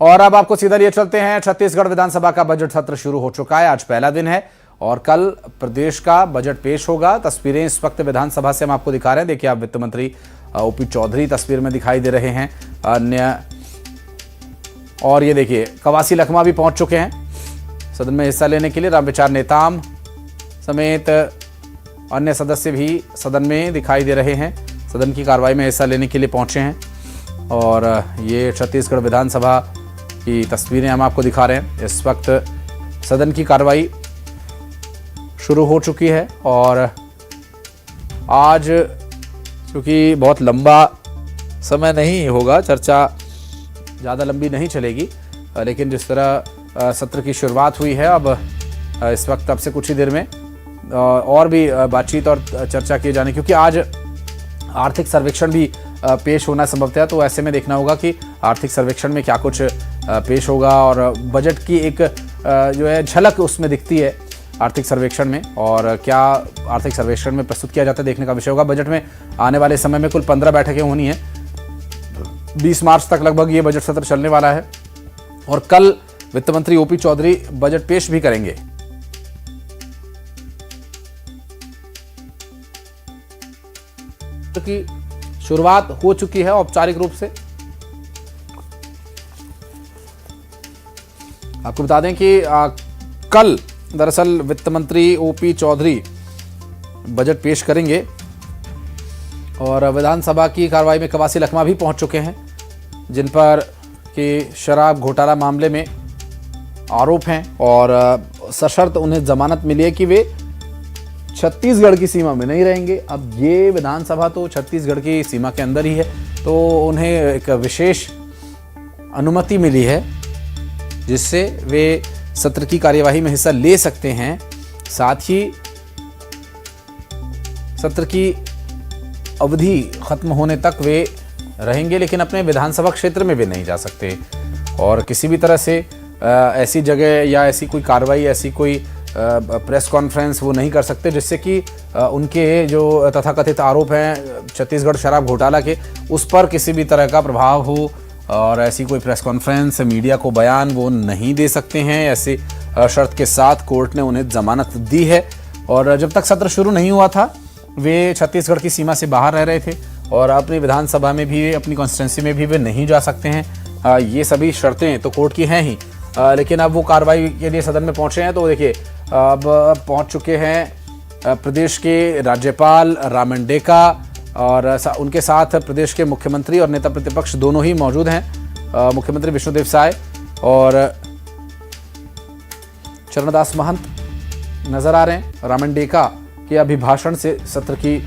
और अब आपको सीधा लिए चलते हैं, छत्तीसगढ़ विधानसभा का बजट सत्र शुरू हो चुका है। आज पहला दिन है और कल प्रदेश का बजट पेश होगा। तस्वीरें इस वक्त विधानसभा से हम आपको दिखा रहे हैं। देखिए, आप वित्त मंत्री ओपी चौधरी तस्वीर में दिखाई दे रहे हैं। अन्य और ये देखिए, कवासी लखमा भी पहुंच चुके हैं सदन में हिस्सा लेने के लिए। रामविचार नेताम समेत अन्य सदस्य भी सदन में दिखाई दे रहे हैं, सदन की कार्रवाई में हिस्सा लेने के लिए पहुंचे हैं। और ये छत्तीसगढ़ विधानसभा की तस्वीरें हम आपको दिखा रहे हैं। इस वक्त सदन की कार्रवाई शुरू हो चुकी है और आज क्योंकि बहुत लंबा समय नहीं होगा, चर्चा ज़्यादा लंबी नहीं चलेगी, लेकिन जिस तरह सत्र की शुरुआत हुई है, अब इस वक्त अब से कुछ ही देर में और भी बातचीत और चर्चा किए जाने, क्योंकि आज आर्थिक सर्वेक्षण भी पेश होना संभवतः है। तो ऐसे में देखना होगा कि आर्थिक सर्वेक्षण में क्या कुछ पेश होगा और बजट की एक जो है झलक उसमें दिखती है आर्थिक सर्वेक्षण में, और क्या आर्थिक सर्वेक्षण में प्रस्तुत किया जाता है देखने का विषय होगा। बजट में आने वाले समय में कुल 15 बैठकें होनी हैं। 20 मार्च तक लगभग ये बजट सत्र चलने वाला है और कल वित्त मंत्री ओपी चौधरी बजट पेश भी करेंगे। की शुरुआत हो चुकी है औपचारिक रूप से। आपको बता दें कि कल दरअसल वित्त मंत्री ओपी चौधरी बजट पेश करेंगे और विधानसभा की कार्रवाई में कवासी लखमा भी पहुंच चुके हैं, जिन पर कि शराब घोटाला मामले में आरोप हैं और सशर्त उन्हें जमानत मिली है कि वे छत्तीसगढ़ की सीमा में नहीं रहेंगे। अब ये विधानसभा तो छत्तीसगढ़ की सीमा के अंदर ही है, तो उन्हें एक विशेष अनुमति मिली है जिससे वे सत्र की कार्यवाही में हिस्सा ले सकते हैं। साथ ही सत्र की अवधि खत्म होने तक वे रहेंगे, लेकिन अपने विधानसभा क्षेत्र में वे नहीं जा सकते और किसी भी तरह से ऐसी जगह या ऐसी कोई कार्रवाई, ऐसी कोई प्रेस कॉन्फ्रेंस वो नहीं कर सकते जिससे कि उनके जो तथाकथित आरोप हैं छत्तीसगढ़ शराब घोटाला के, उस पर किसी भी तरह का प्रभाव हो। और ऐसी कोई प्रेस कॉन्फ्रेंस, मीडिया को बयान वो नहीं दे सकते हैं। ऐसी शर्त के साथ कोर्ट ने उन्हें जमानत दी है और जब तक सत्र शुरू नहीं हुआ था वे छत्तीसगढ़ की सीमा से बाहर रह रहे थे और अपनी विधानसभा में भी, अपनी कॉन्स्टिट्यूंसी में भी वे नहीं जा सकते हैं। ये सभी शर्तें तो कोर्ट की हैं ही, लेकिन अब वो कार्रवाई के लिए सदन में पहुंचे हैं। तो देखिए, अब पहुंच चुके हैं प्रदेश के राज्यपाल रामंडेका और उनके साथ प्रदेश के मुख्यमंत्री और नेता प्रतिपक्ष दोनों ही मौजूद हैं। मुख्यमंत्री विष्णुदेव साय और चरणदास महंत नजर आ रहे हैं। रामंडेका के अभिभाषण से सत्र की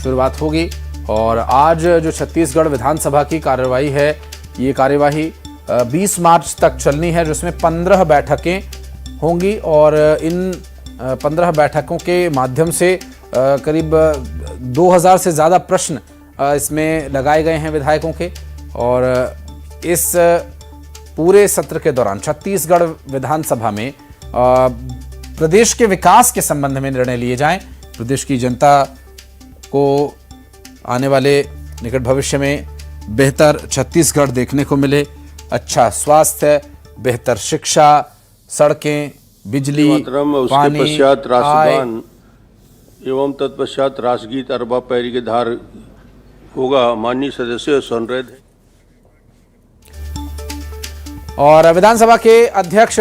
शुरुआत होगी और आज जो छत्तीसगढ़ विधानसभा की कार्यवाही है, ये कार्यवाही 20 मार्च तक चलनी है, जिसमें 15 बैठकें होंगी और इन 15 बैठकों के माध्यम से करीब 2000 से ज़्यादा प्रश्न इसमें लगाए गए हैं विधायकों के। और इस पूरे सत्र के दौरान छत्तीसगढ़ विधानसभा में प्रदेश के विकास के संबंध में निर्णय लिए जाएं, प्रदेश की जनता को आने वाले निकट भविष्य में बेहतर छत्तीसगढ़ देखने को मिले, अच्छा स्वास्थ्य, बेहतर शिक्षा, सड़कें, बिजली, पानी, पश्चात राष्ट्रगान एवं तत्पश्चात राष्ट्रगीत अरबा पैरी के धार होगा। माननीय सदस्य सुन रहे थे। और विधानसभा के अध्यक्ष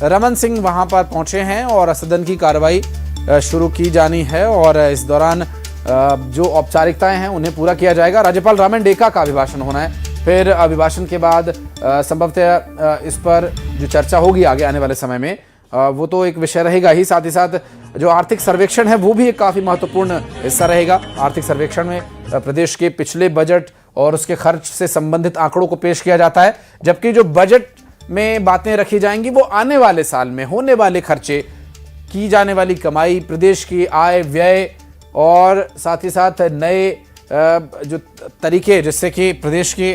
रमन सिंह वहां पर पहुंचे हैं और सदन की कार्रवाई शुरू की जानी है और इस दौरान जो औपचारिकताएं हैं उन्हें पूरा किया जाएगा। राज्यपाल रामंडेका का अभिभाषण होना है, फिर अभिभाषण के बाद संभवतः इस पर जो चर्चा होगी आगे आने वाले समय में वो तो एक विषय रहेगा ही। साथ ही साथ जो आर्थिक सर्वेक्षण है वो भी एक काफ़ी महत्वपूर्ण हिस्सा रहेगा। आर्थिक सर्वेक्षण में प्रदेश के पिछले बजट और उसके खर्च से संबंधित आंकड़ों को पेश किया जाता है, जबकि जो बजट में बातें रखी जाएंगी वो आने वाले साल में होने वाले खर्चे, की जाने वाली कमाई, प्रदेश की आय व्यय और साथ ही साथ नए जो तरीके जिससे कि प्रदेश के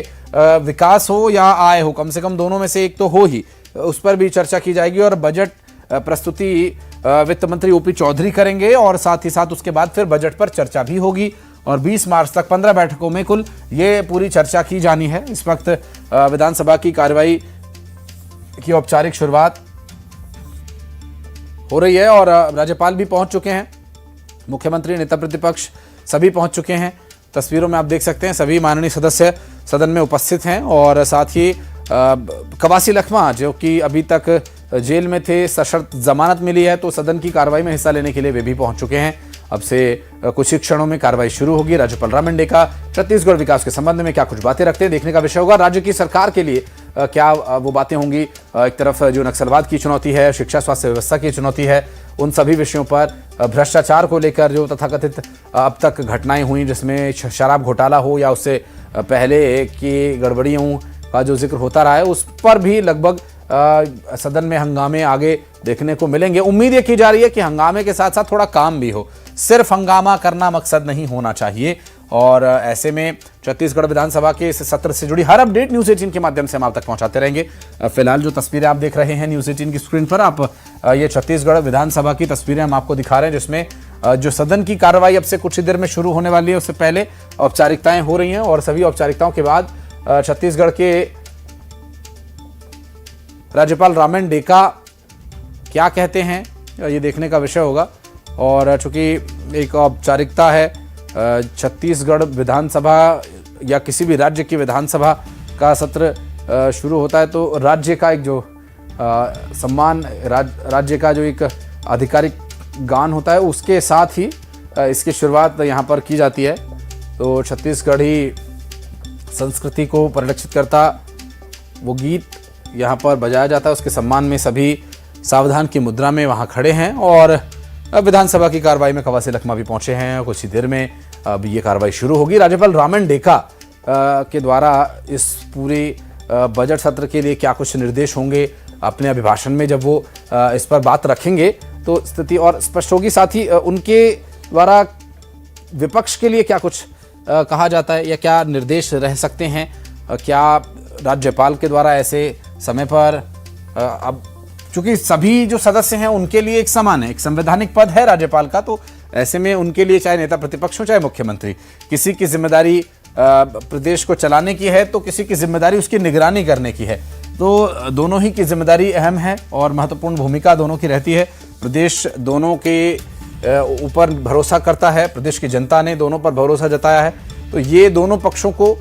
विकास हो या आय हो, कम से कम दोनों में से एक तो हो ही, उस पर भी चर्चा की जाएगी। और बजट प्रस्तुति वित्त मंत्री ओपी चौधरी करेंगे और साथ ही साथ उसके बाद फिर बजट पर चर्चा भी होगी और 20 मार्च तक 15 बैठकों में कुल ये पूरी चर्चा की जानी है। इस वक्त विधानसभा की कार्यवाही की औपचारिक शुरुआत हो रही है और राज्यपाल भी पहुंच चुके हैं, मुख्यमंत्री, नेता प्रतिपक्ष सभी पहुंच चुके हैं। तस्वीरों में आप देख सकते हैं सभी माननीय सदस्य सदन में उपस्थित हैं और साथ ही कवासी लखमा जो कि अभी तक जेल में थे, सशर्त जमानत मिली है, तो सदन की कार्रवाई में हिस्सा लेने के लिए वे भी पहुंच चुके हैं। अब से कुछ ही क्षणों में कार्रवाई शुरू होगी। राज्यपाल राम मेंढे छत्तीसगढ़ विकास के संबंध में क्या कुछ बातें रखते हैं, देखने का विषय होगा। राज्य की सरकार के लिए क्या वो बातें होंगी। एक तरफ जो नक्सलवाद की चुनौती है, शिक्षा स्वास्थ्य व्यवस्था की चुनौती है, उन सभी विषयों पर, भ्रष्टाचार को लेकर जो तथाकथित अब तक घटनाएं हुई जिसमें शराब घोटाला हो या उससे पहले की गड़बड़ियों का जो जिक्र होता रहा है, उस पर भी लगभग सदन में हंगामे आगे देखने को मिलेंगे। उम्मीद ये की जा रही है कि हंगामे के साथ साथ थोड़ा काम भी हो, सिर्फ हंगामा करना मकसद नहीं होना चाहिए। और ऐसे में छत्तीसगढ़ विधानसभा के इस सत्र से जुड़ी हर अपडेट न्यूज़ 18 के माध्यम से हम आप तक पहुंचाते रहेंगे। फिलहाल जो तस्वीरें आप देख रहे हैं न्यूज़ 18 की स्क्रीन पर, आप ये छत्तीसगढ़ विधानसभा की तस्वीरें हम आपको दिखा रहे हैं, जिसमें जो सदन की कार्रवाई अब से कुछ ही देर में शुरू होने वाली है, उससे पहले औपचारिकताएं हो रही हैं और सभी औपचारिकताओं के बाद छत्तीसगढ़ के राज्यपाल राम मेंढे क्या कहते हैं ये देखने का विषय होगा। और चूंकि एक औपचारिकता है, छत्तीसगढ़ विधानसभा या किसी भी राज्य की विधानसभा का सत्र शुरू होता है तो राज्य का एक जो सम्मान, राज्य का जो एक आधिकारिक गान होता है, उसके साथ ही इसकी शुरुआत यहाँ पर की जाती है। तो छत्तीसगढ़ी संस्कृति को परिलक्षित करता वो गीत यहाँ पर बजाया जाता है, उसके सम्मान में सभी सावधान की मुद्रा में वहाँ खड़े हैं और विधानसभा की कार्रवाई में कवासी लखमा भी पहुंचे हैं। कुछ ही देर में अब ये कार्रवाई शुरू होगी। राज्यपाल राम मेंढे के द्वारा इस पूरे बजट सत्र के लिए क्या कुछ निर्देश होंगे अपने अभिभाषण में, जब वो इस पर बात रखेंगे तो स्थिति और स्पष्ट होगी। साथ ही उनके द्वारा विपक्ष के लिए क्या कुछ कहा जाता है या क्या निर्देश रह सकते हैं, क्या राज्यपाल के द्वारा ऐसे समय पर, अब चूंकि सभी जो सदस्य हैं उनके लिए एक समान है, एक संवैधानिक पद है राज्यपाल का, तो ऐसे में उनके लिए चाहे नेता प्रतिपक्ष हो चाहे मुख्यमंत्री, किसी की जिम्मेदारी प्रदेश को चलाने की है तो किसी की जिम्मेदारी उसकी निगरानी करने की है। तो दोनों ही की जिम्मेदारी अहम है और महत्वपूर्ण भूमिका दोनों की रहती है। प्रदेश दोनों के ऊपर भरोसा करता है, प्रदेश की जनता ने दोनों पर भरोसा जताया है। तो ये दोनों पक्षों को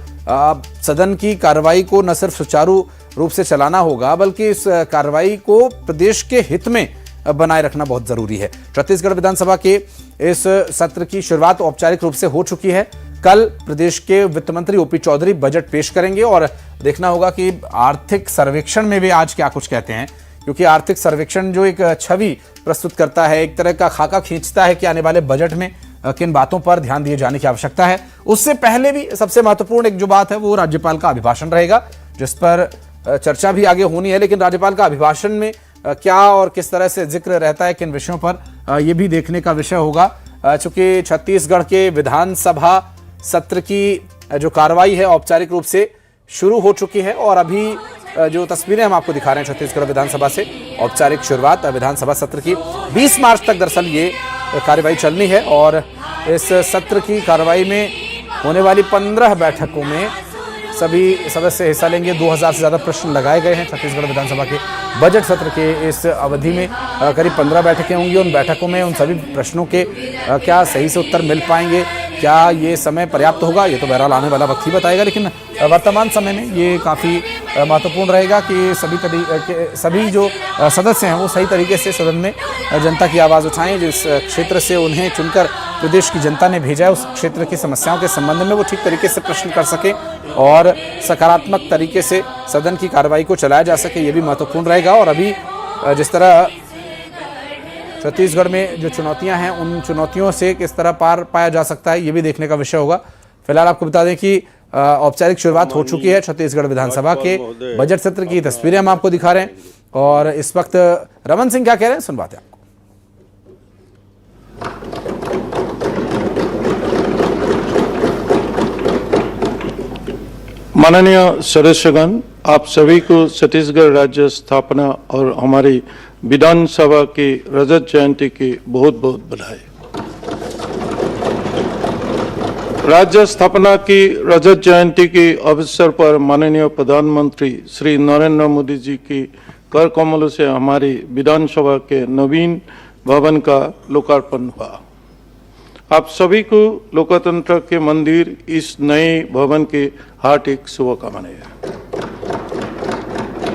सदन की कार्रवाई को न सिर्फ सुचारू रूप से चलाना होगा बल्कि इस कार्रवाई को प्रदेश के हित में बनाए रखना बहुत जरूरी है। छत्तीसगढ़ विधानसभा के इस सत्र की शुरुआत औपचारिक रूप से हो चुकी है। कल प्रदेश के वित्त मंत्री ओपी चौधरी बजट पेश करेंगे और देखना होगा कि आर्थिक सर्वेक्षण में वे आज क्या कुछ कहते हैं, क्योंकि आर्थिक सर्वेक्षण जो एक छवि प्रस्तुत करता है, एक तरह का खाका खींचता है कि आने वाले बजट में किन बातों पर ध्यान दिए जाने की आवश्यकता है। उससे पहले भी सबसे महत्वपूर्ण एक जो बात है वो राज्यपाल का अभिभाषण रहेगा, जिस पर चर्चा भी आगे होनी है। लेकिन राज्यपाल का अभिभाषण में क्या और किस तरह से जिक्र रहता है, किन विषयों पर, यह भी देखने का विषय होगा। चूंकि छत्तीसगढ़ के विधानसभा सत्र की जो कार्रवाई है औपचारिक रूप से शुरू हो चुकी है और अभी जो तस्वीरें हम आपको दिखा रहे हैं छत्तीसगढ़ विधानसभा से औपचारिक शुरुआत विधानसभा सत्र की 20 मार्च तक दरअसल ये कार्रवाई चलनी है और इस सत्र की कार्रवाई में होने वाली 15 बैठकों में सभी सदस्य हिस्सा लेंगे। 2000 से ज़्यादा प्रश्न लगाए गए हैं छत्तीसगढ़ विधानसभा के बजट सत्र के इस अवधि में। करीब 15 बैठकें होंगी। उन बैठकों में उन सभी प्रश्नों के क्या सही से उत्तर मिल पाएंगे, क्या ये समय पर्याप्त होगा, ये तो बहरहाल आने वाला वक्त ही बताएगा। लेकिन वर्तमान समय में ये काफ़ी महत्वपूर्ण रहेगा कि सभी जो सदस्य हैं वो सही तरीके से सदन में जनता की आवाज़ उठाएं। जिस क्षेत्र से उन्हें चुनकर प्रदेश की जनता ने भेजा है उस क्षेत्र की समस्याओं के संबंध में वो ठीक तरीके से प्रश्न कर सकें और सकारात्मक तरीके से सदन की कार्रवाई को चलाया जा सके, ये भी महत्वपूर्ण रहेगा। और अभी जिस तरह छत्तीसगढ़ में जो चुनौतियां हैं उन चुनौतियों से किस तरह पार पाया जा सकता है, ये भी देखने का विषय होगा। फिलहाल आपको बता दें कि औपचारिक शुरुआत हो चुकी है छत्तीसगढ़ विधानसभा के बजट सत्र की तस्वीरें हम आपको दिखा रहे हैं और इस वक्त रमन सिंह क्या कह रहे हैं सुनवाते हैं आपको। माननीय सदस्यगण, आप सभी को छत्तीसगढ़ राज्य स्थापना और हमारी विधानसभा की रजत जयंती की बहुत बहुत बधाई। राज्य स्थापना की रजत जयंती के अवसर पर माननीय प्रधानमंत्री श्री नरेंद्र मोदी जी की कर कमलों से हमारी विधानसभा के नवीन भवन का लोकार्पण हुआ। आप सभी को लोकतंत्र के मंदिर इस नए भवन की हार्दिक शुभकामनाएं।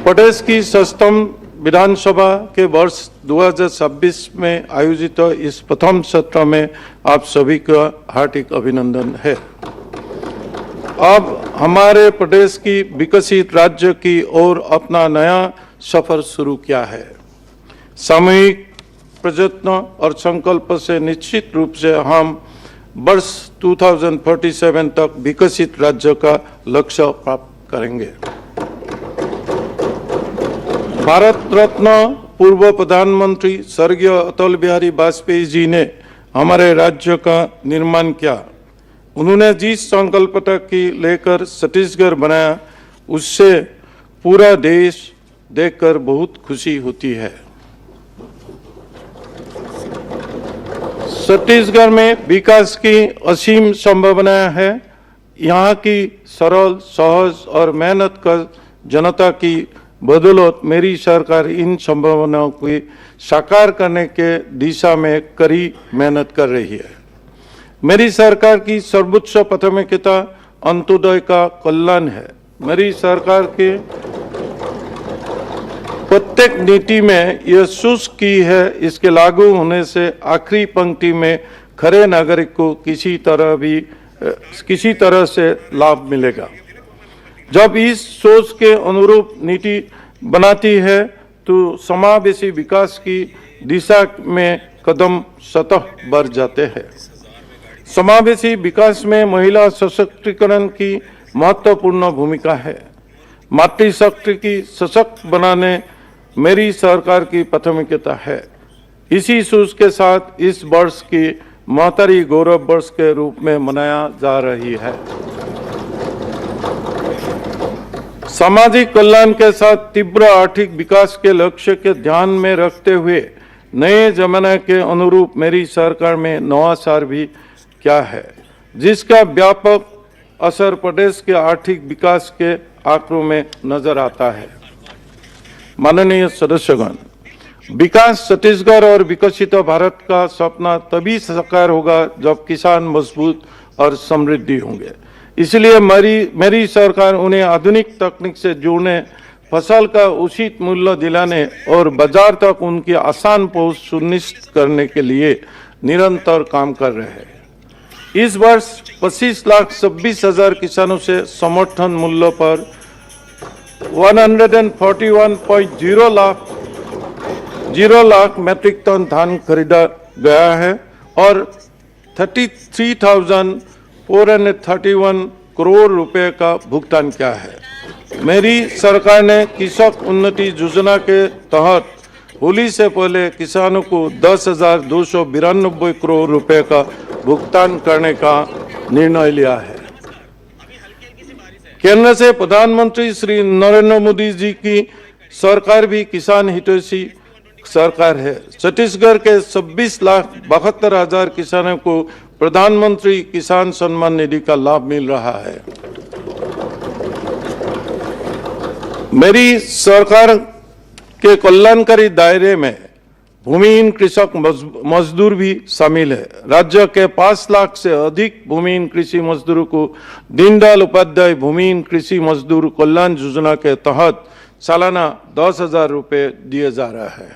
प्रदेश की सप्तम विधानसभा के वर्ष 2026 में आयोजित इस प्रथम सत्र में आप सभी का हार्दिक अभिनंदन है। अब हमारे प्रदेश की विकसित राज्य की ओर अपना नया सफर शुरू किया है। सामूहिक प्रयत्न और संकल्प से निश्चित रूप से हम वर्ष 2047 तक विकसित राज्य का लक्ष्य प्राप्त करेंगे। भारत रत्न पूर्व प्रधानमंत्री स्वर्गीय अटल बिहारी वाजपेयी जी ने हमारे राज्य का निर्माण किया। उन्होंने जिस संकल्पता की लेकर छत्तीसगढ़ बनाया, उससे पूरा देश देखकर बहुत खुशी होती है। छत्तीसगढ़ में विकास की असीम संभावना है। यहाँ की सरल, सहज और मेहनत कर जनता की बदौलत मेरी सरकार इन संभावनाओं को साकार करने के दिशा में कड़ी मेहनत कर रही है। मेरी सरकार की सर्वोच्च प्राथमिकता अंत्योदय का कल्याण है। मेरी सरकार के प्रत्येक नीति में यह सुनिश्चित की है, इसके लागू होने से आखिरी पंक्ति में खड़े नागरिक को किसी तरह से लाभ मिलेगा। जब इस सोच के अनुरूप नीति बनाती है तो समावेशी विकास की दिशा में कदम स्वतः बढ़ जाते हैं। समावेशी विकास में महिला सशक्तिकरण की महत्वपूर्ण भूमिका है। मातृशक्ति की सशक्त बनाने मेरी सरकार की प्राथमिकता है। इसी सोच के साथ इस वर्ष की महतारी गौरव वर्ष के रूप में मनाया जा रही है। सामाजिक कल्याण के साथ तीव्र आर्थिक विकास के लक्ष्य के ध्यान में रखते हुए नए जमाने के अनुरूप मेरी सरकार में नवाचार भी क्या है, जिसका व्यापक असर प्रदेश के आर्थिक विकास के आंकड़ों में नजर आता है। माननीय सदस्यगण, विकास छत्तीसगढ़ और विकसित भारत का सपना तभी साकार होगा जब किसान मजबूत और समृद्धि होंगे। इसलिए मेरी सरकार उन्हें आधुनिक तकनीक से जोड़ने, फसल का उचित मूल्य दिलाने और बाजार तक उनकी आसान पहुंच सुनिश्चित करने के लिए निरंतर काम कर रहे हैं। इस वर्ष 25,26,000 किसानों से समर्थन मूल्य पर 141.0 लाख मीट्रिक टन धान खरीदा गया है और 33,431 करोड़ रुपए का भुगतान किया है। मेरी सरकार ने कृषक उन्नति योजना के तहत होली से पहले किसानों को 10,292 करोड़ रुपए का भुगतान करने का निर्णय लिया है। केंद्र से प्रधानमंत्री श्री नरेंद्र मोदी जी की सरकार भी किसान हितैषी सरकार है। छत्तीसगढ़ के 26,72,000 किसानों को प्रधानमंत्री किसान सम्मान निधि का लाभ मिल रहा है। मेरी सरकार के कल्याणकारी दायरे में भूमिहीन कृषक मजदूर भी शामिल है। राज्य के 5 लाख से अधिक भूमिहीन कृषि मजदूरों को दीनदयाल उपाध्याय भूमिहीन कृषि मजदूर कल्याण योजना के तहत सालाना 10,000 रुपये दिए जा रहा है।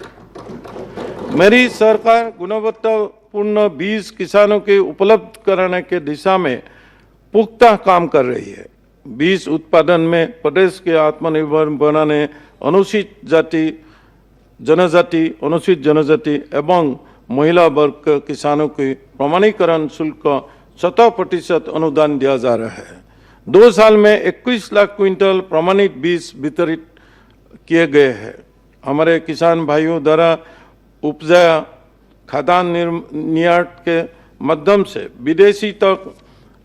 मेरी सरकार गुणवत्तापूर्ण बीज किसानों के उपलब्ध कराने के दिशा में पुख्ता काम कर रही है। बीज उत्पादन में प्रदेश के आत्मनिर्भर बनाने, अनुसूचित जनजाति एवं महिला वर्ग के किसानों के प्रमाणीकरण शुल्क 100% अनुदान दिया जा रहा है। 2 साल में 21 लाख क्विंटल प्रमाणित बीज वितरित किए गए हैं। हमारे किसान भाइयों द्वारा उपजाया खाद्यान्न निर्यात के माध्यम से विदेशी तक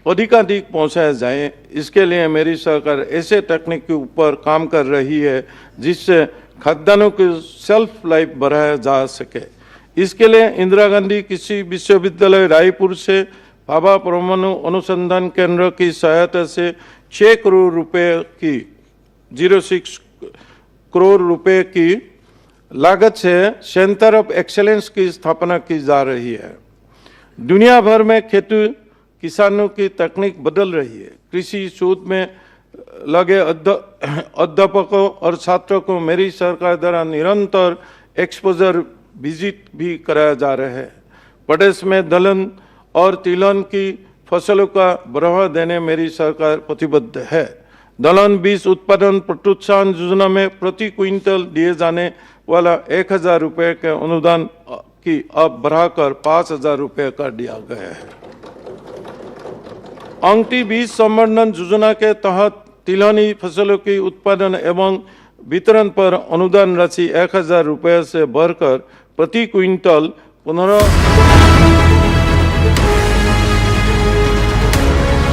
अधिकाधिक पहुंचाया जाए, इसके लिए मेरी सरकार ऐसे तकनीक के ऊपर काम कर रही है जिससे खाद्यान्नों की सेल्फ लाइफ बढ़ाया जा सके। इसके लिए इंदिरा गांधी कृषि विश्वविद्यालय रायपुर से भाभा परमाणु अनुसंधान केंद्र की सहायता से 6 करोड़ रुपए की 06 करोड़ रुपए की लागत से सेंटर ऑफ एक्सेलेंस की स्थापना की जा रही है। दुनिया भर में खेती किसानों की तकनीक बदल रही है। कृषि शोध में लगे अध्यापकों और छात्रों को मेरी सरकार द्वारा निरंतर एक्सपोजर विजिट भी कराया जा रहा है। प्रदेश में दलहन और तिलहन की फसलों का बढ़ावा देने मेरी सरकार प्रतिबद्ध है। दलहन बीज उत्पादन प्रोत्साहन योजना में प्रति क्विंटल दिए जाने वाला 1,000 रुपये के अनुदान की अब बढ़ाकर 5,000 रुपये कर दिया गया है। अंगठी बीज संवर्धन योजना के तहत तिलहनी फसलों की उत्पादन एवं वितरण पर अनुदान राशि 1,000 रुपये से बढ़कर प्रति क्विंटल 15